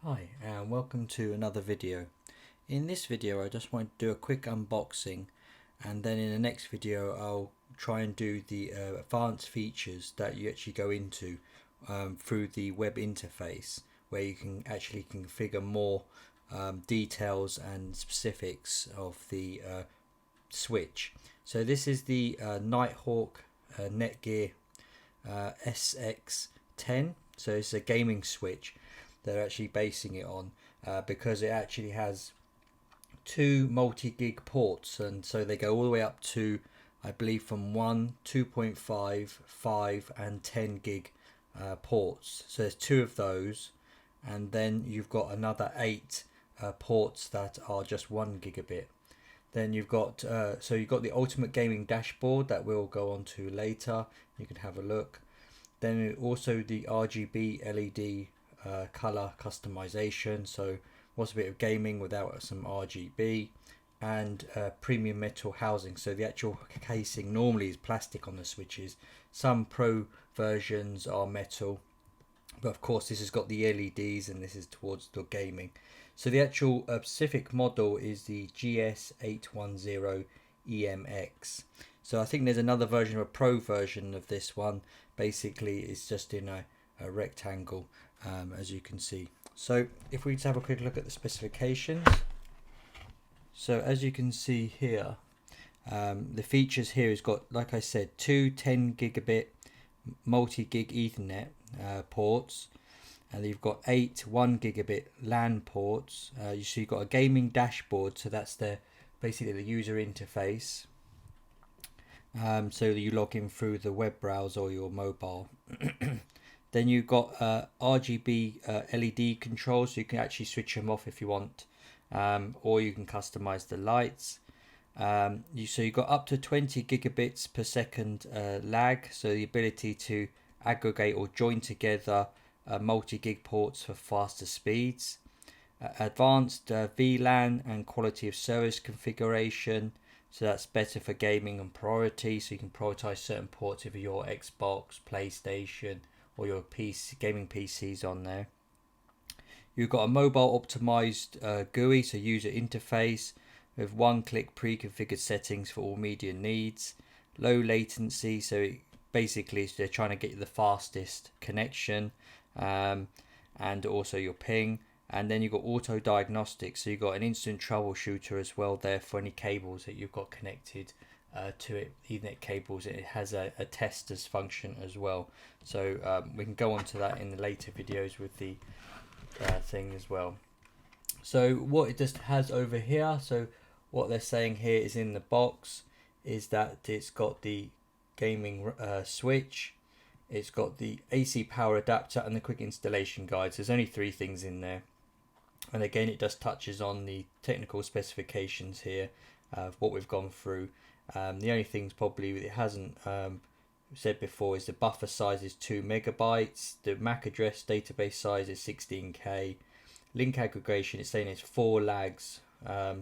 Hi and welcome to another video. In this video I just want to do a quick unboxing, and then in the next video I'll try and do the advanced features that you actually go into through the web interface, where you can actually configure more details and specifics of the switch. So this is the Nighthawk NETGEAR SX10. So it's a gaming switch they're actually basing it on, because it actually has two multi-gig ports, and so they go all the way up to, I believe, from 1, 2.5, 5 and 10 gig ports. So there's two of those, and then you've got another 8 ports that are just 1 gigabit. Then you've got so you've got the ultimate gaming dashboard that we'll go on to later. You can have a look. Then also the RGB LED color customization, so what's a bit of gaming without some RGB, and premium metal housing. So the actual casing normally is plastic on the switches. Some pro versions are metal, but of course this has got the LEDs and this is towards the gaming. So the actual specific model is the GS810 EMX. So I think there's another version, a pro version of this one. Basically it's just in a rectangle, as you can see. So if we just have a quick look at the specifications. So as you can see here, the features here has got, like I said, two 10 gigabit multi-gig Ethernet ports, and you've got 8 1 gigabit LAN ports. You see, you've got a gaming dashboard, so that's basically the user interface. So you log in through the web browser or your mobile. Then you've got RGB LED controls, so you can actually switch them off if you want, or you can customize the lights. So you've got up to 20 gigabits per second lag, so the ability to aggregate or join together multi-gig ports for faster speeds. Advanced VLAN and quality of service configuration, so that's better for gaming and priority, so you can prioritize certain ports if your Xbox, PlayStation or your PC, gaming PCs on there. You've got a mobile optimized GUI, so user interface, with one-click pre-configured settings for all media needs. Low latency, so basically they're trying to get you the fastest connection, and also your ping. And then you've got auto diagnostics, so you've got an instant troubleshooter as well there for any cables that you've got connected to it, Ethernet cables. It has a testers function as well, so we can go on to that in the later videos with the thing as well. So what it just has over here, so what they're saying here is in the box is that it's got the gaming switch, it's got the AC power adapter and the quick installation guides. There's only 3 things in there, and again it just touches on the technical specifications here of what we've gone through. The only things probably it hasn't said before is the buffer size is 2 megabytes, the MAC address database size is 16K, link aggregation it's saying it's 4 lags,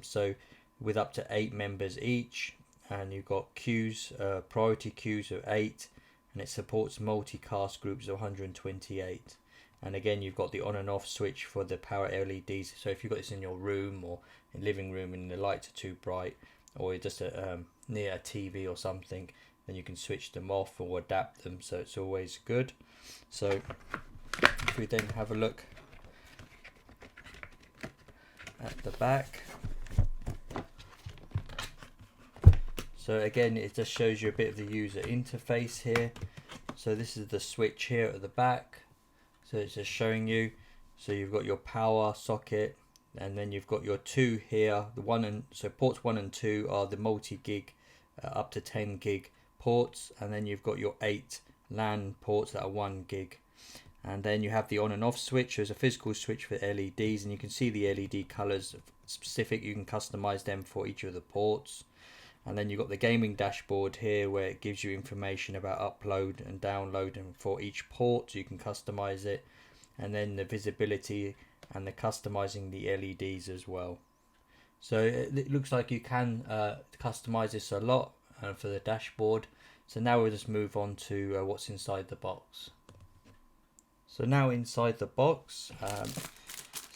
so with up to 8 members each, and you've got queues, priority queues of 8, and it supports multicast groups of 128. And again you've got the on and off switch for the power LEDs, so if you've got this in your room or in living room and the lights are too bright, or you're just near a TV or something, then you can switch them off or adapt them, so it's always good. So if we then have a look at the back, so again it just shows you a bit of the user interface here. So this is the switch here at the back, so it's just showing you, so you've got your power socket, and then you've got your 2 here, the 1 and so ports 1 and 2 are the multi-gig up to 10 gig ports, and then you've got your 8 LAN ports that are 1 gig. And then you have the on and off switch. There's a physical switch for LEDs, and you can see the LED colors specific, you can customize them for each of the ports. And then you've got the gaming dashboard here, where it gives you information about upload and download and for each port, so you can customize it. And then the visibility and the customizing the LEDs as well. So it looks like you can customize this a lot for the dashboard. So now we'll just move on to what's inside the box. So now inside the box,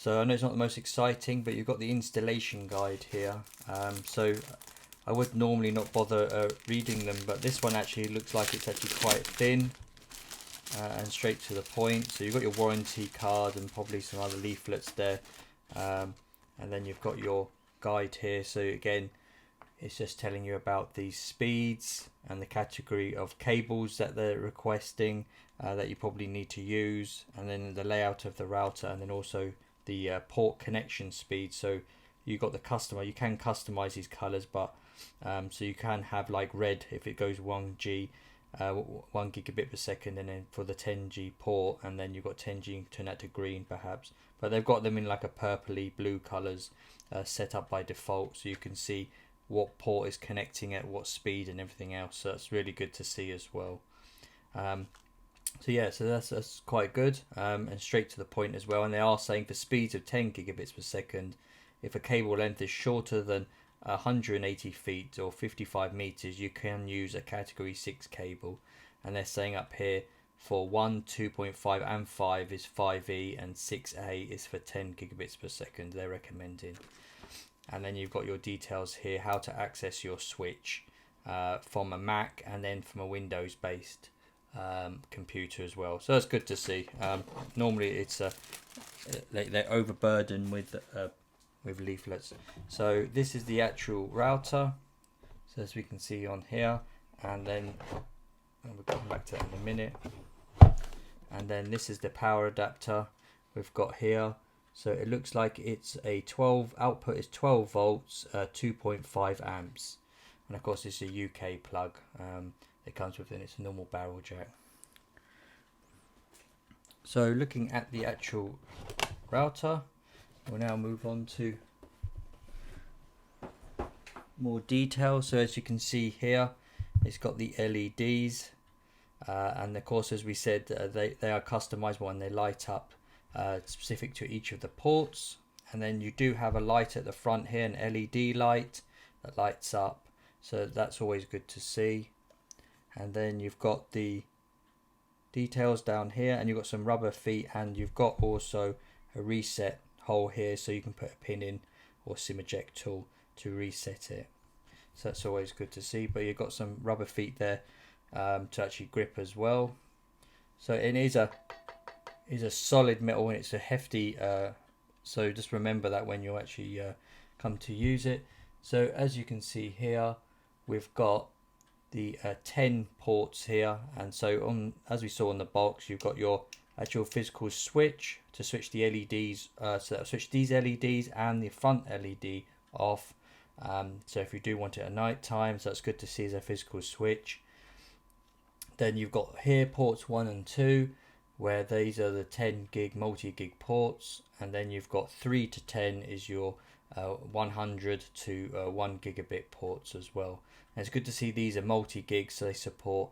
So I know it's not the most exciting, but you've got the installation guide here. So I would normally not bother reading them, but this one actually looks like it's actually quite thin and straight to the point. So you've got your warranty card and probably some other leaflets there, and then you've got your guide here. So again, it's just telling you about the speeds and the category of cables that they're requesting that you probably need to use, and then the layout of the router, and then also the port connection speed. So you got the customer, you can customize these colors, but so you can have like red if it goes 1G, 1 gigabit per second, and then for the 10G port, and then you've got 10G turn that to green perhaps, but they've got them in like a purpley blue colors set up by default, so you can see what port is connecting at what speed and everything else. So that's really good to see as well. So yeah, so that's quite good, and straight to the point as well. And they are saying for speeds of 10 gigabits per second, if a cable length is shorter than 180 feet or 55 meters, you can use a category 6 cable. And they're saying up here for 1, 2.5 and 5 is 5E, and 6A is for 10 gigabits per second they're recommending. And then you've got your details here, how to access your switch from a Mac and then from a Windows based computer as well. So that's good to see. Normally it's they're overburdened with leaflets. So this is the actual router, so as we can see on here, and then we'll come back to that in a minute. And then this is the power adapter we've got here. So it looks like it's a 12 output is 12 volts, 2.5 amps, and of course it's a UK plug it comes with, and it's a normal barrel jack. So looking at the actual router, we'll now move on to more detail. So as you can see here, it's got the LEDs, and of course, as we said, they are customizable and they light up specific to each of the ports. And then you do have a light at the front here, an LED light that lights up, so that's always good to see. And then you've got the details down here, and you've got some rubber feet, and you've got also a reset hole here, so you can put a pin in or SIM eject tool to reset it. So that's always good to see. But you've got some rubber feet there to actually grip as well. So it is a solid metal, and it's a hefty, so just remember that when you actually come to use it. So as you can see here, we've got the 10 ports here, and so on, as we saw on the box, you've got your actual physical switch to switch the LEDs, so that'll switch these LEDs and the front LED off. So if you do want it at night time, so that's good to see as a physical switch. Then you've got here ports 1 and 2, where these are the 10 gig multi-gig ports, and then you've got 3 to 10 is your 100 to 1 gigabit ports as well. And it's good to see these are multi-gig, so they support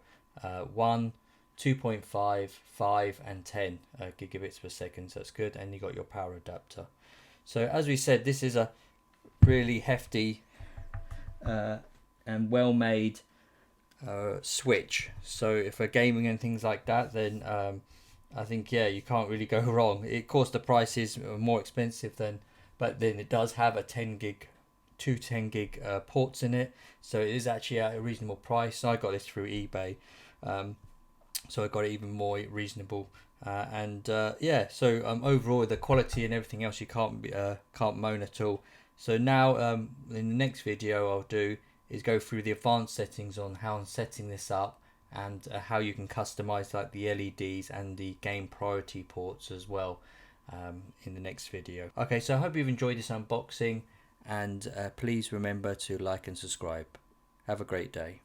1, 2.5, 5 and 10 gigabits per second, so that's good. And you got your power adapter. So as we said, this is a really hefty and well made switch. So if we're gaming and things like that, then I think, yeah, you can't really go wrong. Of course the price is more expensive than, but then it does have a 10 gig, two 10 gig ports in it, so it is actually at a reasonable price. I got this through eBay, so I got it even more reasonable, and yeah, so overall the quality and everything else, you can't moan at all. So now in the next video I'll do is go through the advanced settings on how I'm setting this up, and how you can customize like the LEDs and the game priority ports as well in the next video. Okay, so I hope you've enjoyed this unboxing, and please remember to like and subscribe. Have a great day.